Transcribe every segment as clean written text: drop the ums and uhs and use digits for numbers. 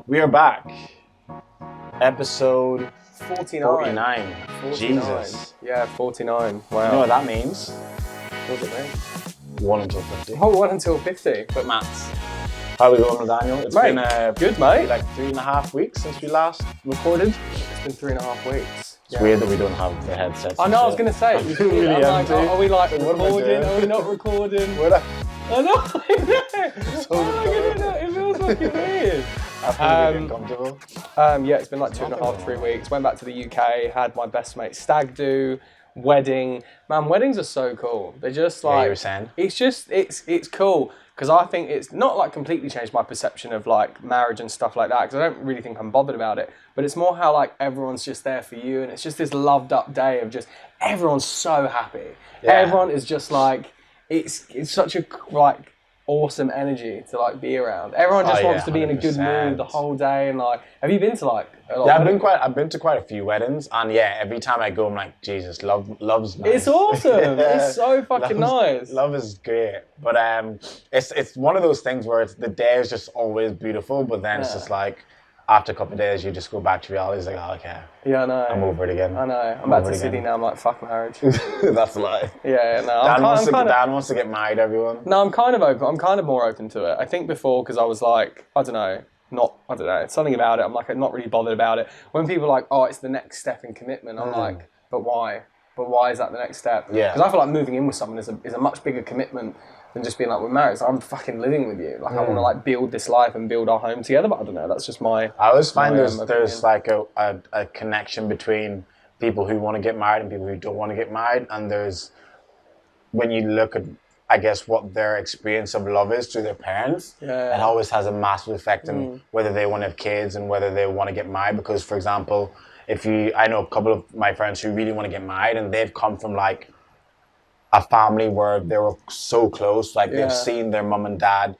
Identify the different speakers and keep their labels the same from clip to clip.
Speaker 1: We are back. Episode
Speaker 2: 49.
Speaker 1: 49. Jesus.
Speaker 2: Yeah, 49. Wow.
Speaker 1: You know what that means?
Speaker 2: What does it mean?
Speaker 1: 1 until 50.
Speaker 2: Oh, 1 until 50.
Speaker 1: But maths. How are we going, Daniel? It's
Speaker 2: Mate,
Speaker 1: been
Speaker 2: good, mate.
Speaker 1: like 3.5 weeks since we last recorded.
Speaker 2: It's been 3.5 weeks.
Speaker 1: It's weird that we don't have the headsets.
Speaker 2: I know, I was going to say.
Speaker 1: Really
Speaker 2: I'm like,
Speaker 1: empty.
Speaker 2: are we like
Speaker 1: So what am I
Speaker 2: recording?
Speaker 1: doing?
Speaker 2: Are we not recording?
Speaker 1: What?
Speaker 2: I know. Oh my goodness, it feels fucking weird.
Speaker 1: I feel really uncomfortable.
Speaker 2: Yeah, it's been like 2.5, 3 weeks. Went back to the UK, had my best mate's stag do, wedding. Man, weddings are so cool. They're just like,
Speaker 1: you were saying.
Speaker 2: It's cool because I think it's not like completely changed my perception of like marriage and stuff like that because I don't really think I'm bothered about it. But it's more how like everyone's just there for you and it's just this loved up day of just everyone's so happy.
Speaker 1: Yeah.
Speaker 2: Everyone is just like, it's such a like awesome energy to like be around. Everyone just wants to be in a good
Speaker 1: 100%.
Speaker 2: mood the whole day and like, have you been to like a lot
Speaker 1: Yeah,
Speaker 2: of
Speaker 1: I've been to quite a few weddings, and yeah, every time I go, I'm like, Jesus, love's nice.
Speaker 2: It's awesome.
Speaker 1: Yeah.
Speaker 2: It's so fucking nice.
Speaker 1: Love is great, but it's one of those things where it's the day is just always beautiful, but then it's just like after a couple of days, you just go back to reality. It's like, oh, okay,
Speaker 2: Yeah, I know.
Speaker 1: I'm over it again.
Speaker 2: I know. I'm back to Sydney now. I'm like, fuck marriage.
Speaker 1: That's a lie.
Speaker 2: Yeah, no.
Speaker 1: Dan wants to get married. Everyone.
Speaker 2: No, I'm kind of open. I'm kind of more open to it. I think before because I was like, I don't know. It's something about it. I'm like, I'm not really bothered about it. When people are like, oh, it's the next step in commitment, I'm like, but why? But why is that the next step?
Speaker 1: Yeah.
Speaker 2: Because I feel like moving in with someone is a much bigger commitment than just being like, we're married. So I'm fucking living with you. Like, I want to like build this life and build our home together. But I don't know. That's just my.
Speaker 1: I always find
Speaker 2: my
Speaker 1: there's like a connection between people who want to get married and people who don't want to get married, and there's when you look at, I guess, what their experience of love is through their parents, it always has a massive effect on whether they want to have kids and whether they want to get married. Because, for example, I know a couple of my friends who really want to get married and they've come from like a family where they were so close, like they've seen their mum and dad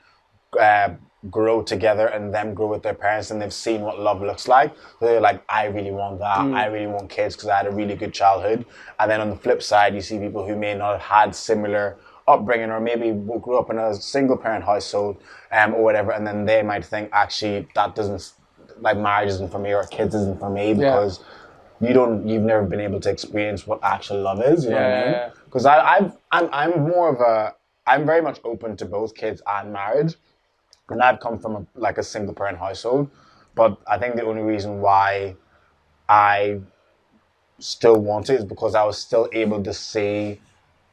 Speaker 1: grow together and them grow with their parents, and they've seen what love looks like. So they're like, I really want that. I really want kids because I had a really good childhood. And then on the flip side, you see people who may not have had similar upbringing or maybe grew up in a single parent household or whatever, and then they might think, actually, that doesn't, like, marriage isn't for me or kids isn't for me because you've never been able to experience what actual love is. You know what I mean? Because I'm very much open to both kids and marriage, and I've come from a single parent household, but I think the only reason why I still want it is because I was still able to see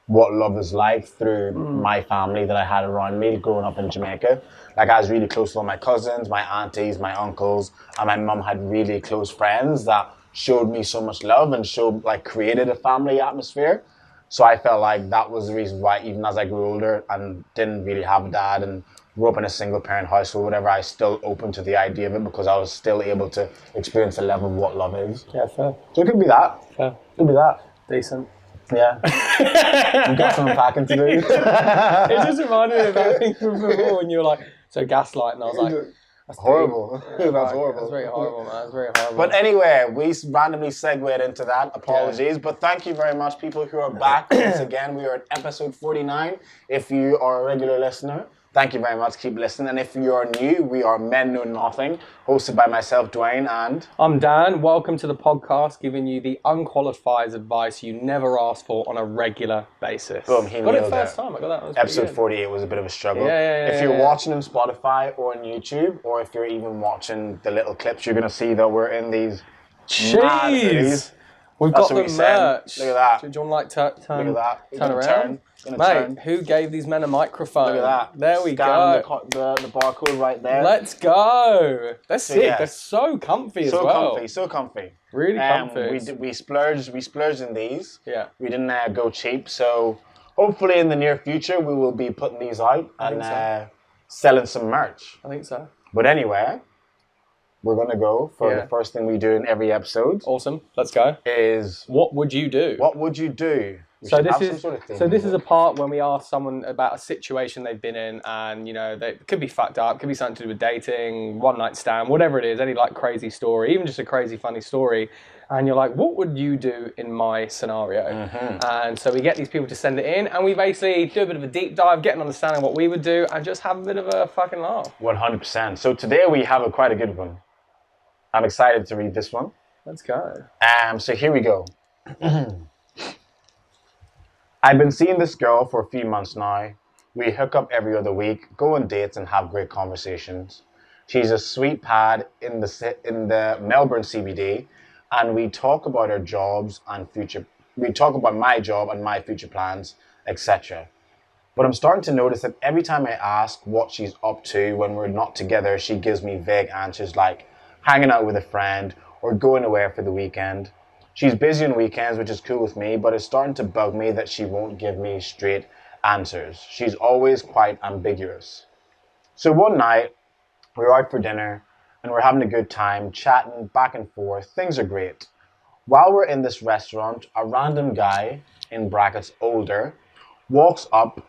Speaker 1: what love is like through my family that I had around me growing up in Jamaica. Like, I was really close to all my cousins, my aunties, my uncles, and my mum had really close friends that showed me so much love and created a family atmosphere. So I felt like that was the reason why, even as I grew older and didn't really have a dad and grew up in a single parent house or whatever, I was still open to the idea of it because I was still able to experience the level of what love is.
Speaker 2: Yeah, fair.
Speaker 1: So it could be that.
Speaker 2: Fair.
Speaker 1: It could be that.
Speaker 2: Decent.
Speaker 1: Yeah. You've got some unpacking to do.
Speaker 2: It just reminded me of everything from before when you were like, so gaslight, and I was like, that's
Speaker 1: horrible.
Speaker 2: That's
Speaker 1: horrible.
Speaker 2: That's very horrible, man. That's very horrible.
Speaker 1: But anyway, we randomly segued into that. Apologies. But thank you very much, people who are back. Once again, we are at episode 49. If you are a regular listener, thank you very much. Keep listening. And if you are new, we are Men Know Nothing, hosted by myself, Dwayne, and...
Speaker 2: I'm Dan. Welcome to the podcast, giving you the unqualified advice you never asked for on a regular basis.
Speaker 1: Boom, he
Speaker 2: got it
Speaker 1: nailed
Speaker 2: first
Speaker 1: it.
Speaker 2: time. I got that.
Speaker 1: Episode 48 was a bit of a struggle. If you're watching on Spotify or on YouTube, or if you're even watching the little clips, you're going to see that we're in these mad hoodies.
Speaker 2: We've got the merch.
Speaker 1: Look at that.
Speaker 2: Do you want to like turn
Speaker 1: Look at that.
Speaker 2: turn around? Mate, who gave these men a microphone?
Speaker 1: Look at that.
Speaker 2: There we go.
Speaker 1: The barcode right there.
Speaker 2: Let's go. That's sick.
Speaker 1: yes.
Speaker 2: They're so comfy as well.
Speaker 1: So comfy.
Speaker 2: Really comfy.
Speaker 1: We splurged in these.
Speaker 2: Yeah.
Speaker 1: We didn't go cheap. So hopefully in the near future we will be putting these out and selling some merch.
Speaker 2: I think so.
Speaker 1: But anyway, we're gonna go for the first thing we do in every episode.
Speaker 2: Awesome. Let's go.
Speaker 1: Is
Speaker 2: what would you do?
Speaker 1: What would you do?
Speaker 2: So
Speaker 1: should
Speaker 2: this
Speaker 1: have some
Speaker 2: is
Speaker 1: sort of theme
Speaker 2: so this is a
Speaker 1: music.
Speaker 2: part when we ask someone about a situation they've been in, and they could be fucked up, could be something to do with dating, one night stand, whatever it is, any like crazy story, even just a crazy funny story, and you're like, what would you do in my scenario? And so we get these people to send it in, and we basically do a bit of a deep dive, get an understanding of what we would do, and just have a bit of a fucking laugh.
Speaker 1: 100%. So today we have quite a good one. I'm excited to read this one.
Speaker 2: Let's go.
Speaker 1: So here we go. I've been seeing this girl for a few months now. We hook up every other week, go on dates, and have great conversations. She's a sweet pad in the Melbourne CBD, and we talk about our jobs and future. We talk about my job and my future plans, etc. But I'm starting to notice that every time I ask what she's up to when we're not together, she gives me vague answers like hanging out with a friend or going away for the weekend. She's busy on weekends, which is cool with me, but it's starting to bug me that she won't give me straight answers. She's always quite ambiguous. So one night, we're out for dinner, and we're having a good time, chatting back and forth. Things are great. While we're in this restaurant, a random guy, in brackets older, walks up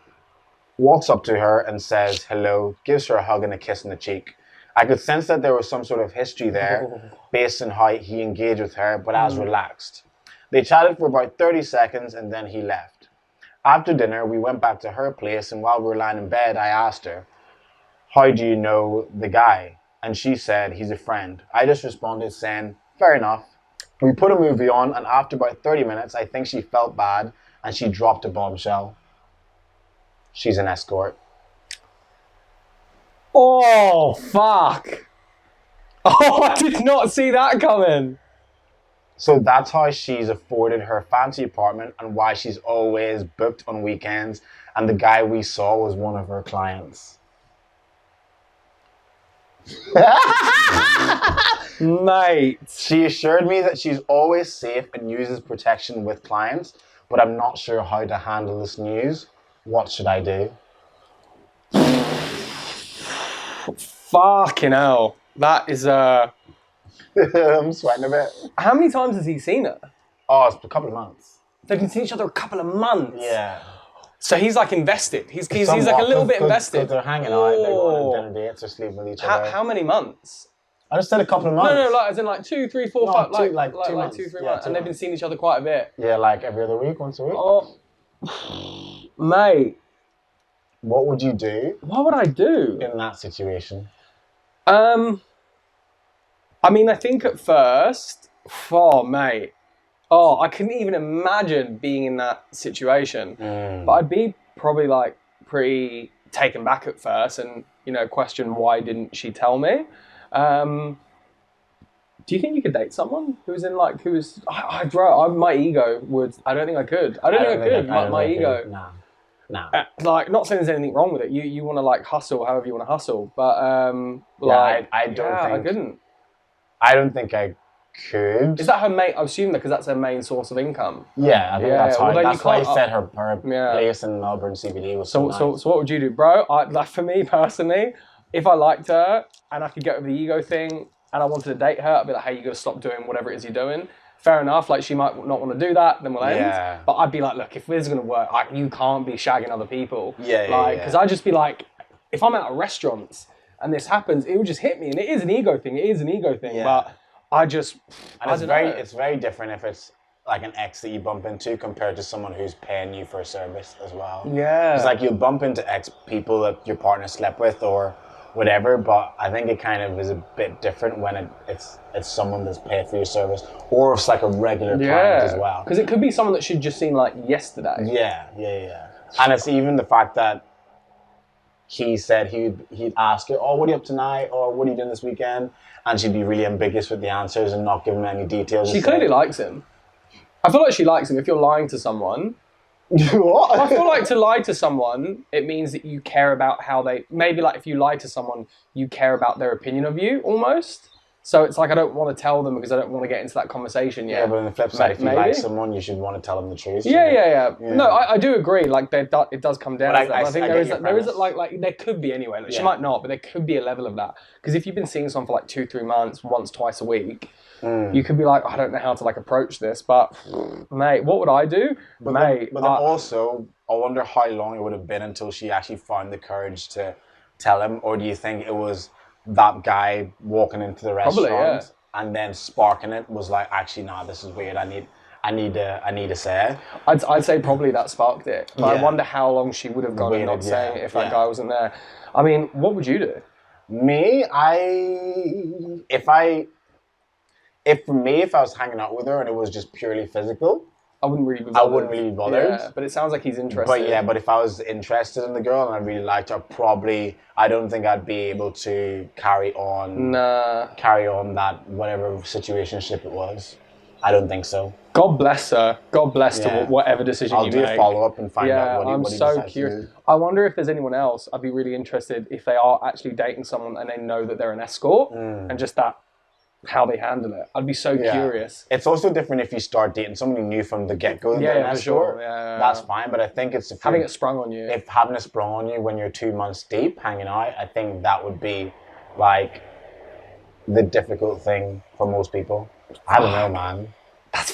Speaker 1: to her and says hello, gives her a hug and a kiss on the cheek. I could sense that there was some sort of history there based on how he engaged with her, but as relaxed. They chatted for about 30 seconds and then he left. After dinner, we went back to her place, and while we were lying in bed, I asked her, how do you know the guy? And she said, he's a friend. I just responded saying, fair enough. We put a movie on, and after about 30 minutes, I think she felt bad and she dropped a bombshell. She's an escort.
Speaker 2: Oh, fuck. Oh, I did not see that coming.
Speaker 1: So that's how she's afforded her fancy apartment and why she's always booked on weekends. And the guy we saw was one of her clients.
Speaker 2: Mate.
Speaker 1: She assured me that she's always safe and uses protection with clients, but I'm not sure how to handle this news. What should I do?
Speaker 2: Fucking hell. That is,
Speaker 1: I'm sweating a bit.
Speaker 2: How many times has he seen her?
Speaker 1: Oh, it's a couple of months.
Speaker 2: They've been seeing each other a couple of months.
Speaker 1: Yeah.
Speaker 2: So he's like invested. He's like a little bit invested.
Speaker 1: Because they're hanging out, they're going on dinner dates, they're sleeping with each other.
Speaker 2: How many months?
Speaker 1: I just said a couple of months.
Speaker 2: No, like as in like 2, 3, 4, 5,
Speaker 1: like 2
Speaker 2: like
Speaker 1: months.
Speaker 2: 2, 3
Speaker 1: Yeah,
Speaker 2: months.
Speaker 1: 2
Speaker 2: And they've been
Speaker 1: months.
Speaker 2: seeing each other quite a bit.
Speaker 1: Yeah, like every other week, once a week.
Speaker 2: Oh, mate.
Speaker 1: What would you do
Speaker 2: What would I do?
Speaker 1: in that situation?
Speaker 2: I mean, I think at first, oh, mate. Oh, I couldn't even imagine being in that situation. But I'd be probably like pretty taken back at first and, question why didn't she tell me? Do you think you could date someone my ego would, I don't think I could. I don't think I could. My ego.
Speaker 1: Nah.
Speaker 2: Like, not saying there's anything wrong with it. You want to like hustle however you want to hustle. But
Speaker 1: I
Speaker 2: couldn't.
Speaker 1: I don't think I could.
Speaker 2: Is that her main? I assume that because that's her main source of income.
Speaker 1: Yeah, I think that's
Speaker 2: well,
Speaker 1: how.
Speaker 2: then
Speaker 1: That's
Speaker 2: you
Speaker 1: why I
Speaker 2: can't-
Speaker 1: said her place in Melbourne CBD was so nice.
Speaker 2: So what would you do, bro? Like for me personally, if I liked her and I could get over the ego thing and I wanted to date her, I'd be like, hey, you got to stop doing whatever it is you're doing. Fair enough. Like she might not want to do that, then we'll end.
Speaker 1: Yeah.
Speaker 2: But I'd be like, look, if this is gonna work, you can't be shagging other people.
Speaker 1: Yeah.
Speaker 2: Because I'd just be like, if I'm at restaurants and this happens, it would just hit me, and it is an ego thing.
Speaker 1: Yeah.
Speaker 2: But
Speaker 1: it's very different if it's like an ex that you bump into compared to someone who's paying you for a service as well.
Speaker 2: Yeah.
Speaker 1: It's like you'll bump into ex people that your partner slept with or whatever, but I think it kind of is a bit different when it's someone that's paid for your service, or if it's like a regular client as well.
Speaker 2: Because it could be someone that she'd just seen like yesterday.
Speaker 1: Yeah. And it's even the fact that he said he'd ask her, oh, what are you up tonight? Or what are you doing this weekend? And she'd be really ambiguous with the answers and not giving any details.
Speaker 2: She clearly likes him. I feel like she likes him. If you're lying to someone,
Speaker 1: What?
Speaker 2: I feel like to lie to someone, it means that you care about how maybe like if you lie to someone, you care about their opinion of you almost. So it's like I don't want to tell them because I don't want to get into that conversation yet.
Speaker 1: Yeah, but on the flip side, if you
Speaker 2: Maybe.
Speaker 1: like someone, you should want to tell them the truth.
Speaker 2: Yeah. No, I do agree. Like it does come down
Speaker 1: But
Speaker 2: to that. I think
Speaker 1: I
Speaker 2: there
Speaker 1: get
Speaker 2: is
Speaker 1: your
Speaker 2: there is
Speaker 1: premise.
Speaker 2: like there could be anyway. Like, she
Speaker 1: Yeah.
Speaker 2: might not, but there could be a level of that. Because if you've been seeing someone for like 2-3 months, once, twice a week, you could be like, I don't know how to like approach this, but mate, what would I do, mate?
Speaker 1: But then also, I wonder how long it would have been until she actually found the courage to tell him, or do you think it was that guy walking into the restaurant
Speaker 2: Probably, yeah.
Speaker 1: and then sparking it was like, actually, nah, this is weird. I need to say it.
Speaker 2: I'd say probably that sparked it. But I
Speaker 1: Yeah.
Speaker 2: wonder how long she would have gone and not
Speaker 1: Waited,
Speaker 2: saying
Speaker 1: yeah,
Speaker 2: it if that
Speaker 1: yeah.
Speaker 2: guy wasn't there. I mean, what would you do?
Speaker 1: Me, if I was hanging out with her and it was just purely physical,
Speaker 2: I wouldn't really be
Speaker 1: I
Speaker 2: bothered.
Speaker 1: wouldn't really be bothered.
Speaker 2: Yeah, but it sounds like he's interested.
Speaker 1: But if I was interested in the girl and I really liked her, I don't think I'd be able to carry on that whatever situationship it was. I don't think so.
Speaker 2: God bless her. God bless
Speaker 1: Yeah.
Speaker 2: to whatever decision
Speaker 1: I'll
Speaker 2: you
Speaker 1: do
Speaker 2: make.
Speaker 1: a follow-up and find out what
Speaker 2: I'm
Speaker 1: he
Speaker 2: so
Speaker 1: decides to
Speaker 2: curious.
Speaker 1: do.
Speaker 2: I wonder if there's anyone else. I'd be really interested if they are actually dating someone and they know that they're an escort and just how they handle it. I'd be so
Speaker 1: Yeah.
Speaker 2: curious.
Speaker 1: It's also different if you start dating someone you knew from the get-go.
Speaker 2: Yeah, for sure. Yeah.
Speaker 1: That's fine, but I think it's
Speaker 2: Having it sprung on you.
Speaker 1: if having it sprung on you when you're 2 months deep hanging out, I think that would be like the difficult thing for most people. I don't know, man.
Speaker 2: That's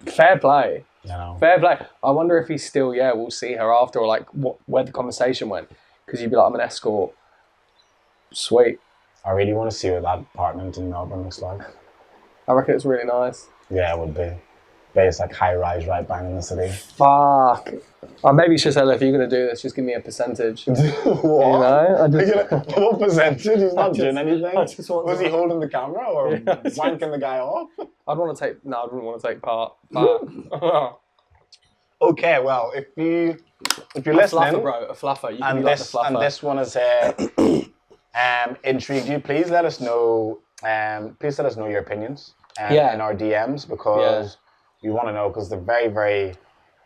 Speaker 2: fair play.
Speaker 1: You know.
Speaker 2: Fair play. I wonder if he still, we'll see her after, or like where the conversation went. Because you'd be like, I'm an escort. Sweet.
Speaker 1: I really want to see what that apartment in Melbourne looks like.
Speaker 2: I reckon it's really nice.
Speaker 1: Yeah, it would be. But it's like high rise right bang in the city.
Speaker 2: Fuck. Or maybe you should say, look, if you're going to do this, just give me a percentage.
Speaker 1: What?
Speaker 2: You know?
Speaker 1: What percentage? He's not doing anything.
Speaker 2: I just want
Speaker 1: Was
Speaker 2: to-
Speaker 1: he holding the camera or wanking the guy off?
Speaker 2: I wouldn't want to take part.
Speaker 1: Okay, well, if you're
Speaker 2: A
Speaker 1: listening,
Speaker 2: fluffer, bro. A fluffer. You can
Speaker 1: and
Speaker 2: be like the fluffer.
Speaker 1: and this one is intrigued you, please let us know. Please let us know your opinions in our DMs because we want to know because they're very, very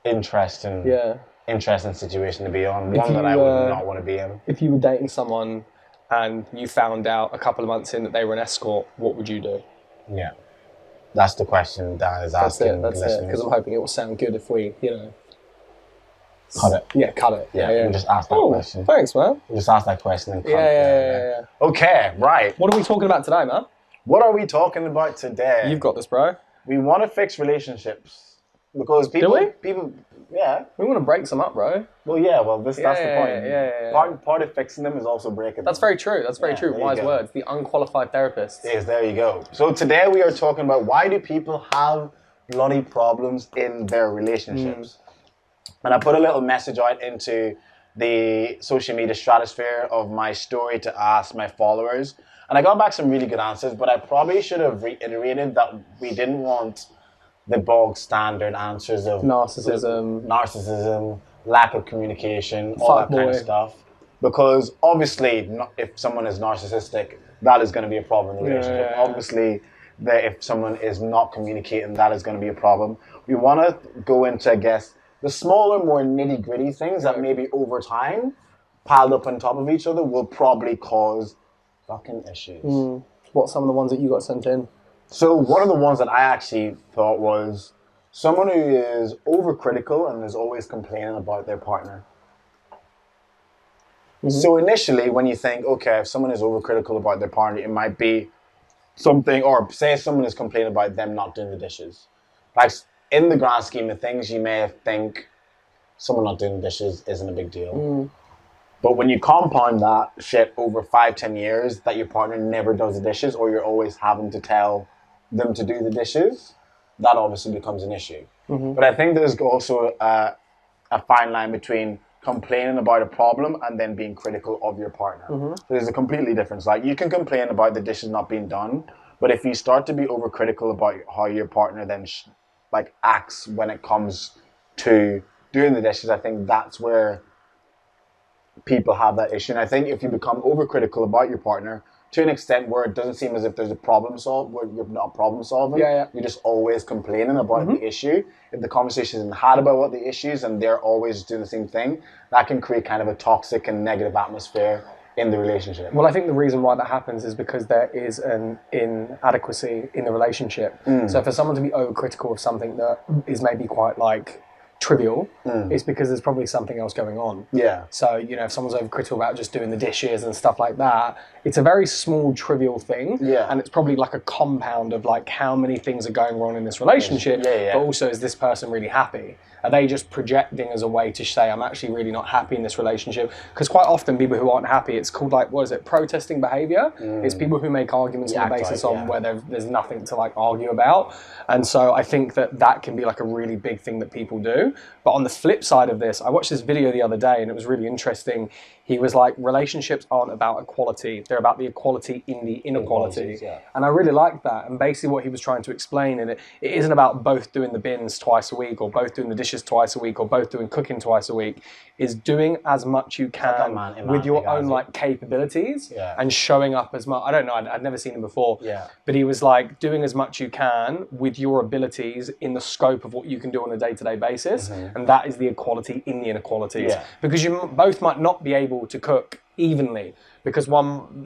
Speaker 1: interesting.
Speaker 2: Yeah.
Speaker 1: Interesting situation to be on. One that I would not want to be in.
Speaker 2: If you were dating someone and you found out a couple of months in that they were an escort, what would you do?
Speaker 1: Yeah, that's the question Dan is
Speaker 2: That's
Speaker 1: asking.
Speaker 2: it. That's it. Because I'm hoping it will sound good if we,
Speaker 1: cut it.
Speaker 2: Yeah, cut it.
Speaker 1: Yeah, we just asked that question.
Speaker 2: Thanks, man.
Speaker 1: We just asked that question and cut it.
Speaker 2: Yeah.
Speaker 1: Okay, right.
Speaker 2: What are we talking about today, man?
Speaker 1: What are we talking about today?
Speaker 2: You've got this, bro.
Speaker 1: We want to fix relationships because people. Yeah.
Speaker 2: We want to break some up, bro.
Speaker 1: Well, yeah. Well, that's the point.
Speaker 2: Yeah.
Speaker 1: Part of fixing them is also breaking
Speaker 2: That's
Speaker 1: them.
Speaker 2: very true. That's very true.
Speaker 1: there you
Speaker 2: Wise
Speaker 1: go.
Speaker 2: words. The unqualified therapist.
Speaker 1: Yes, there you go. So today we are talking about why do people have bloody problems in their relationships. And I put a little message out into the social media stratosphere of my story to ask my followers. And I got back some really good answers, but I probably should have reiterated that we didn't want the bog standard answers of narcissism, lack of communication, all that kind of stuff. Because obviously, if someone is narcissistic, that is going to be a problem in the relationship.
Speaker 2: Yeah.
Speaker 1: Obviously, if someone is not communicating, that is going to be a problem. We want to go into, I guess, the smaller, more nitty-gritty things that maybe over time, piled up on top of each other, will probably cause fucking issues.
Speaker 2: What's some of the ones that you got sent in?
Speaker 1: So one of the ones that I actually thought was someone who is overcritical and is always complaining about their partner. So initially, when you think, okay, if someone is overcritical about their partner, it might be something, or say someone is complaining about them not doing the dishes. Like in the grand scheme of things, you may think someone not doing the dishes isn't a big deal. But when you compound that shit over 5-10 years, that your partner never does the dishes, or you're always having to tell them to do the dishes, that obviously becomes an issue. But I think there's also a fine line between complaining about a problem and then being critical of your partner. So there's a completely difference. Like you can complain about the dishes not being done, but if you start to be overcritical about how your partner then acts when it comes to doing the dishes, I think that's where people have that issue. And I think if you become overcritical about your partner to an extent where it doesn't seem as if there's a problem solved, where you're not problem solving, you're just always complaining about the issue. If the conversation isn't had about what the issue is and they're always doing the same thing, that can create kind of a toxic and negative atmosphere in the relationship?
Speaker 2: Well, I think the reason why that happens is because there is an inadequacy in the relationship. So for someone to be overcritical of something that is maybe quite like trivial, it's because there's probably something else going on.
Speaker 1: Yeah.
Speaker 2: So, you know, if someone's overcritical about just doing the dishes and stuff like that, it's a very small, trivial thing.
Speaker 1: Yeah.
Speaker 2: And it's probably like a compound of like how many things are going wrong in this relationship, but also is this person really happy? Are they just projecting as a way to say, I'm actually really not happy in this relationship? Because quite often people who aren't happy, it's called like, what is it, protesting behaviour? It's people who make arguments on the basis on where there's nothing to like argue about. And so I think that can be like a really big thing that people do. But on the flip side of this, I watched this video the other day and it was really interesting. He was like, relationships aren't about equality. They're about the equality in the inequality. And I really liked that. And basically what he was trying to explain in it isn't about both doing the bins twice a week or both doing the dishes twice a week or both doing cooking twice a week, is doing as much you can with your own like capabilities and showing up as much. I don't know, I'd never seen him before, but he was like doing as much you can with your abilities in the scope of what you can do on a day-to-day basis. And that is the equality in the inequalities. Because you both might not be able to cook evenly, because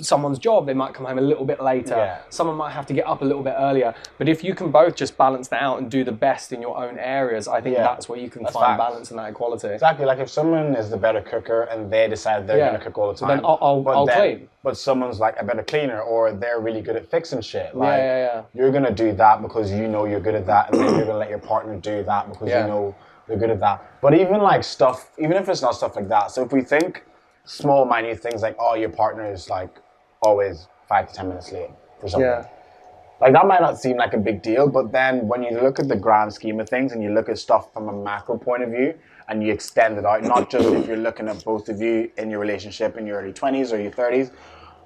Speaker 2: someone's job, they might come home a little bit later, someone might have to get up a little bit earlier, but if you can both just balance that out and do the best in your own areas, I think that's where you can find balance in that equality.
Speaker 1: Exactly, like if someone is the better cooker and they decide they're going to cook all the time,
Speaker 2: then I'll clean.
Speaker 1: But someone's like a better cleaner or they're really good at fixing shit, like you're going to do that because you know you're good at that, and then you're going to let your partner do that because you know they're good at that. But even like stuff, even if it's not stuff like that, so if we think small, minute things like, oh, your partner is like always 5 to 10 minutes late for something. Like that might not seem like a big deal, but then when you look at the grand scheme of things and you look at stuff from a macro point of view and you extend it out, not just if you're looking at both of you in your relationship in your early 20s or your 30s,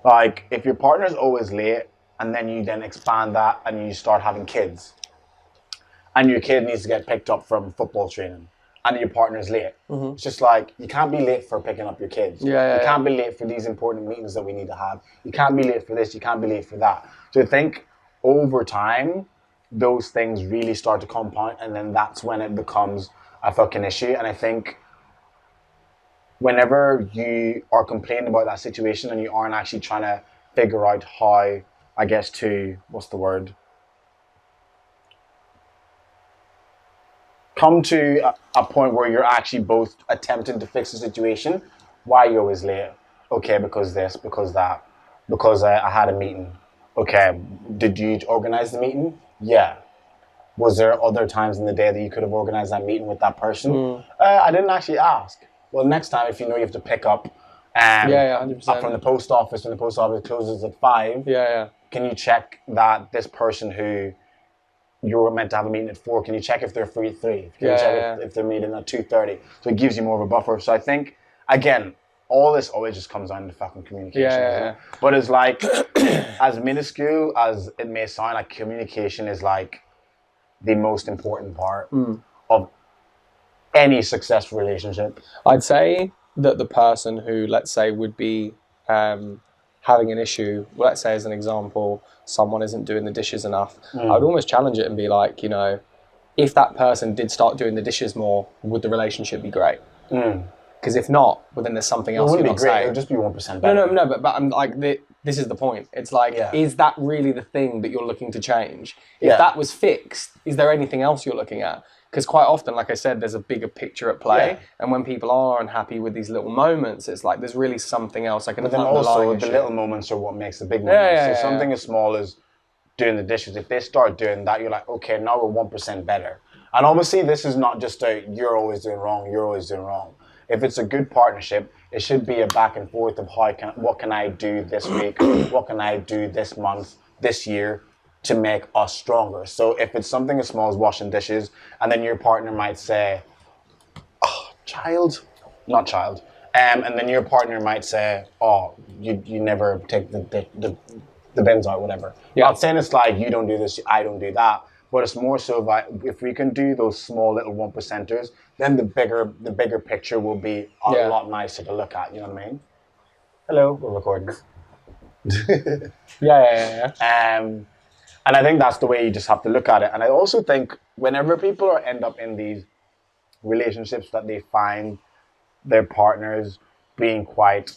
Speaker 1: like if your partner's always late and then you then expand that and you start having kids and your kid needs to get picked up from football training, and your partner's late. It's just like, you can't be late for picking up your kids. You can't be late for these important meetings that we need to have. You can't be late for this, you can't be late for that. So I think over time, those things really start to compound, and then that's when it becomes a fucking issue. And I think whenever you are complaining about that situation and you aren't actually trying to figure out how, I guess to, what's the word? Come to a point where you're actually both attempting to fix the situation. Why are you always late? Okay, because this, because that, because I had a meeting. Okay, did you organize the meeting? Yeah. Was there other times in the day that you could have organized that meeting with that person? I didn't actually ask. Well, next time, if you know you have to pick up
Speaker 2: 100%.
Speaker 1: up from the post office when the post office closes at 5, can you check that this person who you were meant to have a meeting at 4, can you check if they're free at 3? Can you check if they're meeting at 2:30? So it gives you more of a buffer. So I think, again, all this always just comes down to fucking communication. But it's like, as minuscule as it may sound, like communication is like the most important part of any successful relationship.
Speaker 2: I'd say that the person who, let's say, would be having an issue, let's say as an example, someone isn't doing the dishes enough, I would almost challenge it and be like, you know, if that person did start doing the dishes more, would the relationship be great? Because if not, well, then there's something else you're not saying.
Speaker 1: It would just be 1% better.
Speaker 2: No, but I'm like, this is the point. It's like, is that really the thing that you're looking to change? If that was fixed, is there anything else you're looking at? Because quite often, like I said, there's a bigger picture at play. And when people are unhappy with these little moments, it's like there's really something else. Like
Speaker 1: but then also, the little moments are what makes the big moments. So something as small as doing the dishes, if they start doing that, you're like, okay, now we're 1% better. And obviously, this is not just a, you're always doing wrong, you're always doing wrong. If it's a good partnership, it should be a back and forth of what can I do this week, what can I do this month, this year, to make us stronger. So if it's something as small as washing dishes, and then your partner might say, oh, not child. And then your partner might say, oh, you never take the bins out, whatever. Not saying it's like, you don't do this, I don't do that. But it's more so like, if we can do those small little 1%ers, then the bigger picture will be a lot nicer to look at, you know what I mean? Hello, we're recording. And I think that's the way you just have to look at it. And I also think whenever people end up in these relationships that they find their partners being quite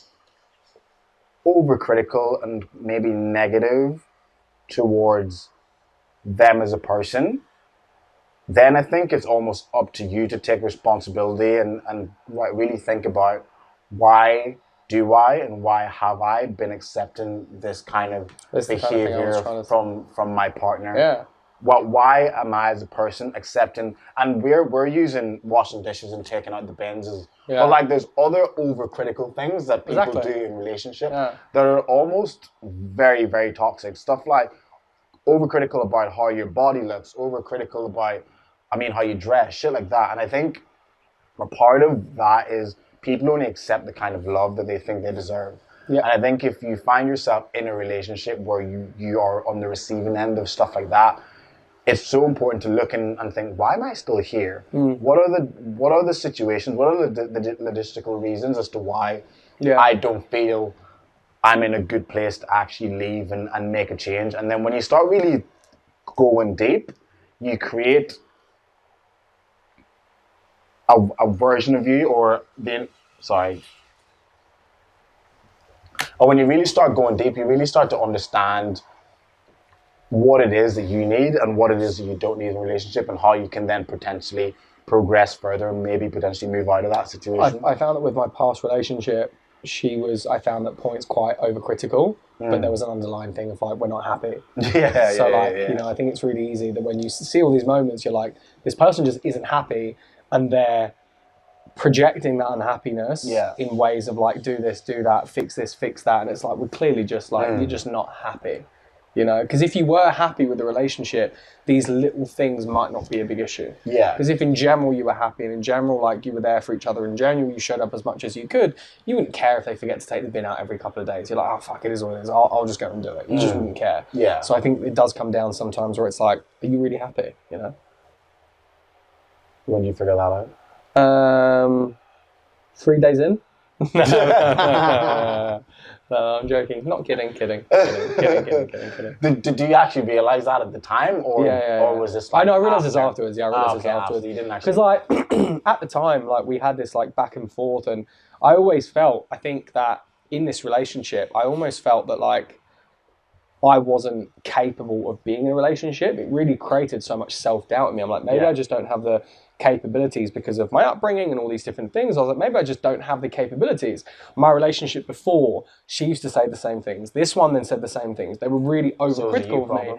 Speaker 1: overcritical and maybe negative towards them as a person, then I think it's almost up to you to take responsibility and really think about why do I and why have I been accepting this kind of behavior from my partner?
Speaker 2: Yeah.
Speaker 1: Why am I as a person accepting? And we're using washing dishes and taking out the bins as, but like there's other overcritical things that people do in relationship that are almost very, very toxic. Stuff like overcritical about how your body looks, overcritical about, how you dress, shit like that. And I think a part of that is people only accept the kind of love that they think they deserve. Yeah. And I think if you find yourself in a relationship where you are on the receiving end of stuff like that, it's so important to look and think, why am I still here? What are the situations? What are the logistical reasons as to why I don't feel I'm in a good place to actually leave and make a change? And then when you start really going deep, you create a version of you or when you really start going deep, you really start to understand what it is that you need and what it is that you don't need in a relationship, and how you can then potentially progress further and maybe potentially move out of that situation.
Speaker 2: I found that with my past relationship, I found at points quite overcritical, but there was an underlying thing of like, we're not happy. I think it's really easy that when you see all these moments, you're like, this person just isn't happy, and they're projecting that unhappiness in ways of like, do this, do that, fix this, fix that. And it's like, we're clearly just like, you're just not happy. Because if you were happy with the relationship, these little things might not be a big issue. Yeah. Because if in general you were happy and in general like you were there for each other, in general you showed up as much as you could, you wouldn't care if they forget to take the bin out every couple of days. You're like, oh fuck, it is what it is. I'll just go and do it. You just wouldn't care. Yeah. So I think it does come down sometimes where it's like, are you really happy?
Speaker 1: When you figure that out?
Speaker 2: 3 days in. No, I'm joking. Not kidding. Kidding.
Speaker 1: Did you actually realize that at the time, or was this? Like
Speaker 2: I realized this afterwards. Yeah, I realized this afterwards.
Speaker 1: You didn't actually.
Speaker 2: Because like at the time, like we had this like back and forth, and I always felt. I think that in this relationship, I almost felt that like I wasn't capable of being in a relationship. It really created so much self-doubt in me. I'm like, maybe I just don't have the capabilities because of my upbringing and all these different things. I was like, maybe I just don't have the capabilities. My relationship before, she used to say the same things. This one then said the same things. They were really overcritical of me.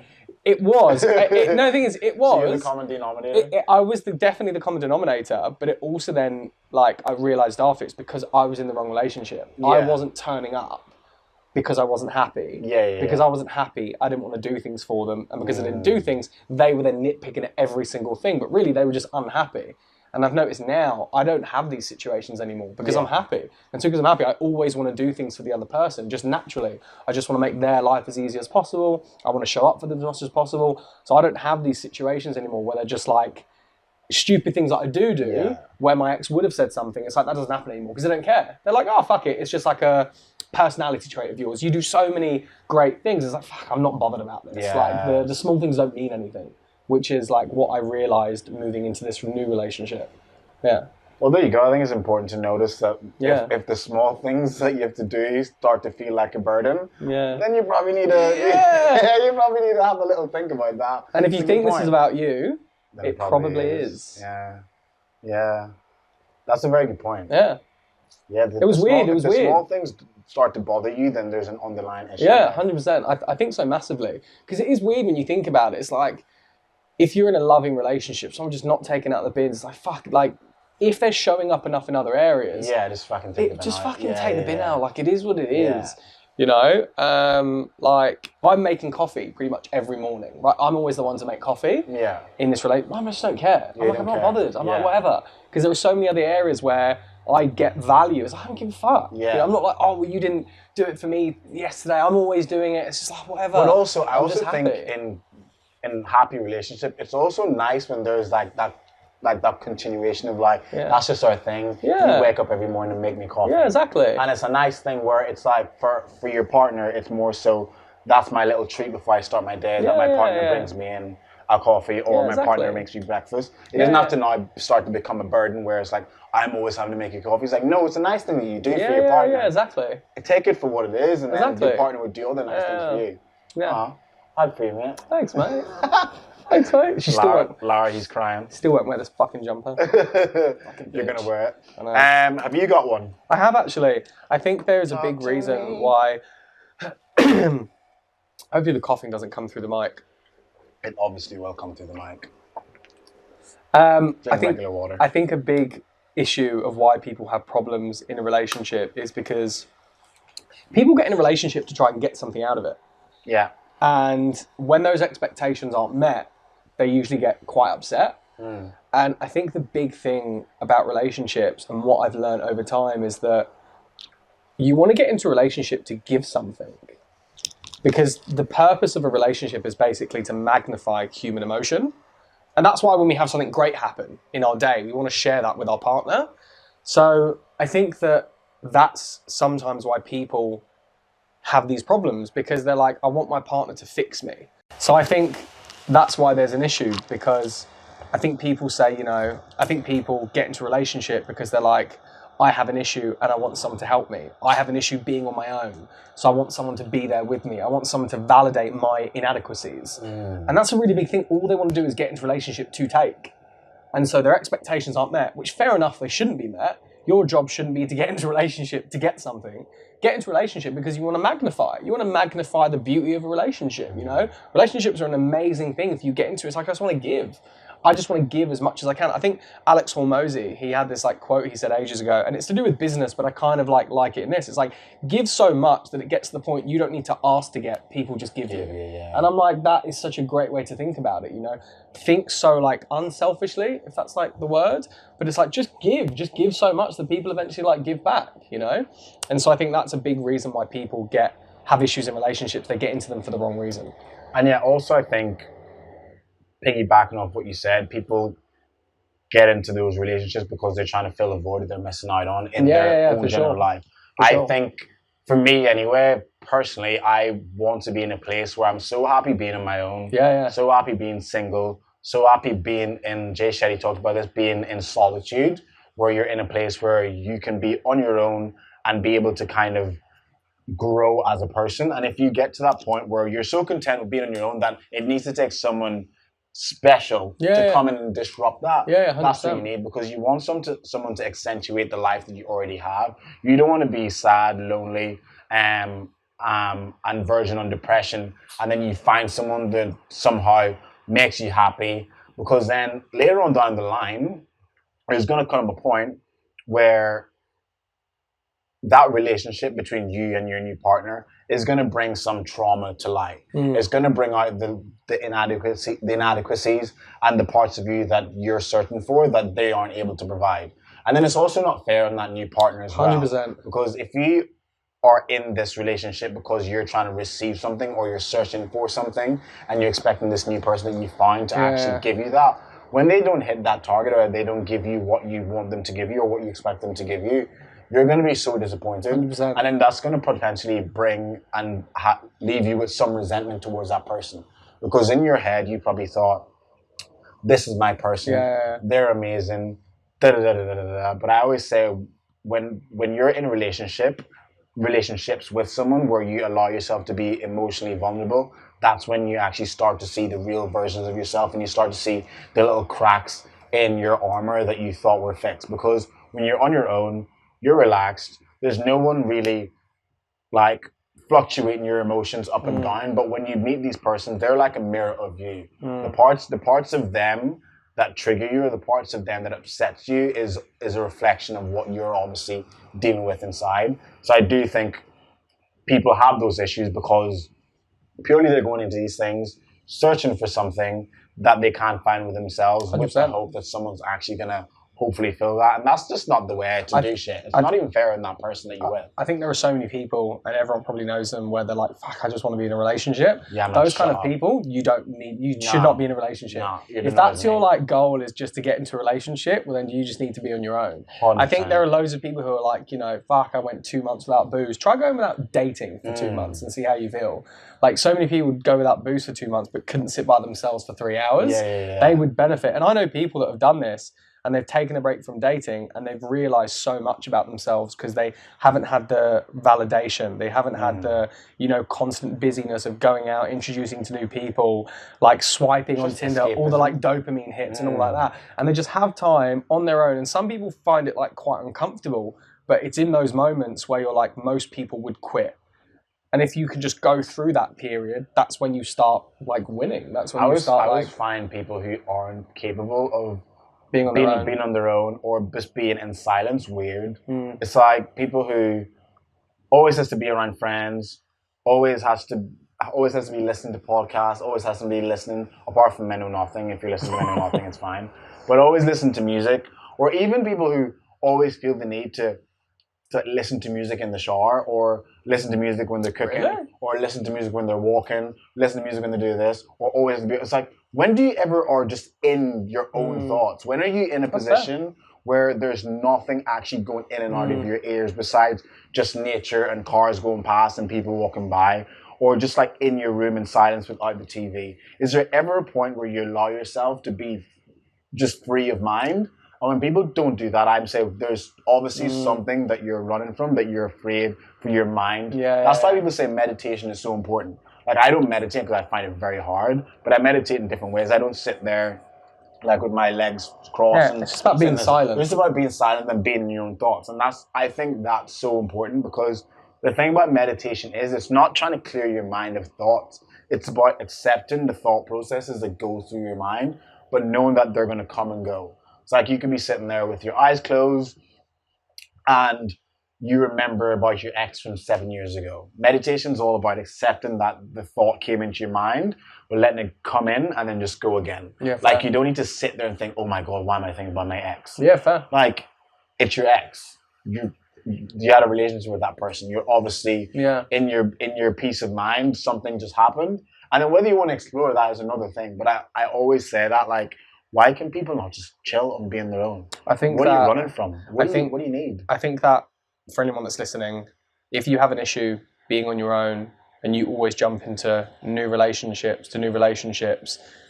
Speaker 2: It was. No, the thing is, it was.
Speaker 1: So you're the common denominator?
Speaker 2: I was definitely the common denominator, but it also then, like, I realised after it's because I was in the wrong relationship. Yeah. I wasn't turning up because I wasn't happy. Because I wasn't happy, I didn't want to do things for them. And because I didn't do things, they were then nitpicking at every single thing. But really, they were just unhappy. And I've noticed now, I don't have these situations anymore because I'm happy. And so because I'm happy, I always want to do things for the other person, just naturally. I just want to make their life as easy as possible. I want to show up for them as much as possible. So I don't have these situations anymore where they're just like, stupid things that I do where my ex would have said something. It's like, that doesn't happen anymore because they don't care. They're like, oh, fuck it. It's just like a personality trait of yours. You do so many great things. It's like, fuck, I'm not bothered about this. Like the small things don't mean anything, which is like what I realized moving into this new relationship. Yeah.
Speaker 1: Well, there you go. I think it's important to notice that if the small things that you have to do start to feel like a burden, then you probably need to you probably need to have a little think about that.
Speaker 2: And if you think this is about you, then it probably is.
Speaker 1: Yeah. That's a very good point.
Speaker 2: Yeah.
Speaker 1: Yeah.
Speaker 2: It was weird. It was weird.
Speaker 1: If the small things start to bother you, then there's an underlying issue.
Speaker 2: Yeah, 100%. I think so massively. Because it is weird when you think about it. It's like, if you're in a loving relationship, someone just not taking out the bins, it's like, fuck, like, if they're showing up enough in other areas.
Speaker 1: Yeah, just fucking take the bin out.
Speaker 2: Just fucking take the bin out. Like, it is what it is. You know, like I'm making coffee pretty much every morning. Right, I'm always the one to make coffee. Yeah. In this relationship, I just don't care. I'm not bothered. I'm like whatever, because there are so many other areas where I get value. It's like, I don't give a fuck. Yeah. You know, I'm not like, oh, well, you didn't do it for me yesterday. I'm always doing it. It's just like whatever.
Speaker 1: But also, I also think in happy relationship, it's also nice when there's like that continuation of like, that's just our thing. Yeah. You wake up every morning and make me coffee.
Speaker 2: Yeah, exactly.
Speaker 1: And it's a nice thing where it's like, for your partner, it's more so, that's my little treat before I start my day, that my partner brings me in a coffee or my partner makes me breakfast. It doesn't have to now start to become a burden where it's like, I'm always having to make you coffee. He's like, no, it's a nice thing that you do for
Speaker 2: Yeah,
Speaker 1: your partner.
Speaker 2: yeah, exactly.
Speaker 1: Take it for what it is, and then
Speaker 2: Exactly.
Speaker 1: your partner would do other nice things for you.
Speaker 2: Yeah.
Speaker 1: I'd for you, mate.
Speaker 2: Thanks, mate. Thanks, mate. She still won't.
Speaker 1: Lara, he's crying.
Speaker 2: Still won't wear this fucking jumper.
Speaker 1: You're going to wear it.
Speaker 2: I know.
Speaker 1: Have you got one?
Speaker 2: I have, actually. I think there is a big reason why... Hopefully the coughing doesn't come through the mic.
Speaker 1: It obviously will come through the mic.
Speaker 2: Regular water. I think a big issue of why people have problems in a relationship is because people get in a relationship to try and get something out of it.
Speaker 1: Yeah.
Speaker 2: And when those expectations aren't met, they usually get quite upset. And I think the big thing about relationships and what I've learned over time is that you want to get into a relationship to give something. Because the purpose of a relationship is basically to magnify human emotion. And that's why when we have something great happen in our day, we want to share that with our partner. So I think that that's sometimes why people have these problems, because they're like, I want my partner to fix me. So I think that's why there's an issue, because I think people say, I think people get into a relationship because they're like, I have an issue and I want someone to help me. I have an issue being on my own, so I want someone to be there with me. I want someone to validate my inadequacies. And that's a really big thing. All they want to do is get into a relationship to take. And so their expectations aren't met, which fair enough, they shouldn't be met. Your job shouldn't be to get into a relationship to get something. Get into a relationship because you want to magnify it. You want to magnify the beauty of a relationship, Relationships are an amazing thing if you get into it. It's like, I just want to give. I just want to give as much as I can. I think Alex Hormozy, he had this quote he said ages ago, and it's to do with business, but I kind of like it in this. It's like, give so much that it gets to the point you don't need to ask to get, people just give you. And I'm like, that is such a great way to think about it, Think so unselfishly, if that's the word, but it's like, just give so much that people eventually give back, And so I think that's a big reason why people have issues in relationships. They get into them for the wrong reason.
Speaker 1: And yeah, also I think, piggybacking off what you said, people get into those relationships because they're trying to fill a void that they're missing out on in their own general life. I think, for me anyway, personally, I want to be in a place where I'm so happy being on my own, so happy being single, so happy being in, Jay Shetty talked about this, being in solitude, where you're in a place where you can be on your own and be able to kind of grow as a person. And if you get to that point where you're so content with being on your own that it needs to take someone special to come in and disrupt that. That's what you need, because you want someone to accentuate the life that you already have. You don't want to be sad, lonely, and verging on depression, and then you find someone that somehow makes you happy, because then later on down the line, there's going to come a point where that relationship between you and your new partner is going to bring some trauma to light. It's going to bring out the inadequacies and the parts of you that you're searching for that they aren't able to provide. And then it's also not fair on that new partner as well.
Speaker 2: 100%.
Speaker 1: Because if you are in this relationship because you're trying to receive something, or you're searching for something, and you're expecting this new person that you find to actually give you that, when they don't hit that target, or they don't give you what you want them to give you or what you expect them to give you, you're going to be so disappointed.
Speaker 2: 100%.
Speaker 1: And then that's going to potentially bring and leave you with some resentment towards that person. Because in your head, you probably thought, this is my person, they're amazing, da-da-da-da-da-da. But I always say, when you're in a relationships with someone where you allow yourself to be emotionally vulnerable, that's when you actually start to see the real versions of yourself, and you start to see the little cracks in your armor that you thought were fixed. Because when you're on your own, you're relaxed, there's no one really fluctuating your emotions up and down. But when you meet these persons, they're like a mirror of you. The parts of them that trigger you, or the parts of them that upsets you, is a reflection of what you're obviously dealing with inside. So I do think people have those issues because purely they're going into these things searching for something that they can't find with themselves, 100%. With the hope that someone's actually going to hopefully fill that. And that's just not the way to do shit. It's not even fair on that person that you're with.
Speaker 2: I think there are so many people, and everyone probably knows them, where they're like, fuck, I just want to be in a relationship.
Speaker 1: Yeah,
Speaker 2: those kind of people, you should not be in a relationship. If that's your goal, is just to get into a relationship, well then you just need to be on your own. 100%. I think there are loads of people who are like, fuck, I went 2 months without booze. Try going without dating for 2 months and see how you feel. So many people would go without booze for 2 months but couldn't sit by themselves for 3 hours. They would benefit. And I know people that have done this. and they've taken a break from dating and they've realized so much about themselves because they haven't had the validation, they haven't had the, you know, constant busyness of going out, introducing to new people, like swiping on Tinder, all the like dopamine hits and all like that, and they just have time on their own. And some people find it like quite uncomfortable, but it's in those moments where you're like, most people would quit. And if you can just go through that period, that's when you start like winning. That's when I
Speaker 1: always find people who aren't capable of being on their own or just being in silence weird. It's like people who always has to be around friends, always has to be listening to podcasts, always has to be listening, apart from Men Know Nothing. If you're listening to Men Know Nothing, it's fine. But always listen to music, or even people who always feel the need to listen to music in the shower, or listen to music when they're cooking, or listen to music when they're walking, listen to music when they do this, or always be. It's like, when do you ever are just in your own thoughts? When are you in a position where there's nothing actually going in and out of your ears besides just nature and cars going past and people walking by, or just like in your room in silence without the TV? Is there ever a point where you allow yourself to be just free of mind? And when people don't do that, I'm saying there's obviously something that you're running from, that you're afraid for your mind. That's why people say meditation is so important. Like, I don't meditate because I find it very hard, but I meditate in different ways. I don't sit there like with my legs crossed.
Speaker 2: It's just about being silent.
Speaker 1: It's just about being silent and being in your own thoughts. And I think that's so important, because the thing about meditation is it's not trying to clear your mind of thoughts. It's about accepting the thought processes that go through your mind, but knowing that they're going to come and go. It's like you could be sitting there with your eyes closed and you remember about your ex from 7 years ago. Meditation's all about accepting that the thought came into your mind, but letting it come in and then just go again. Like, you don't need to sit there and think, oh my God, why am I thinking about my ex? Like, it's your ex. You had a relationship with that person. You're obviously in your peace of mind, something just happened. And then whether you want to explore that is another thing. But I always say that, like, why can people not just chill and be on their own?
Speaker 2: I think
Speaker 1: what are you running from? What do you need?
Speaker 2: I think that for anyone that's listening, if you have an issue being on your own and you always jump into new relationships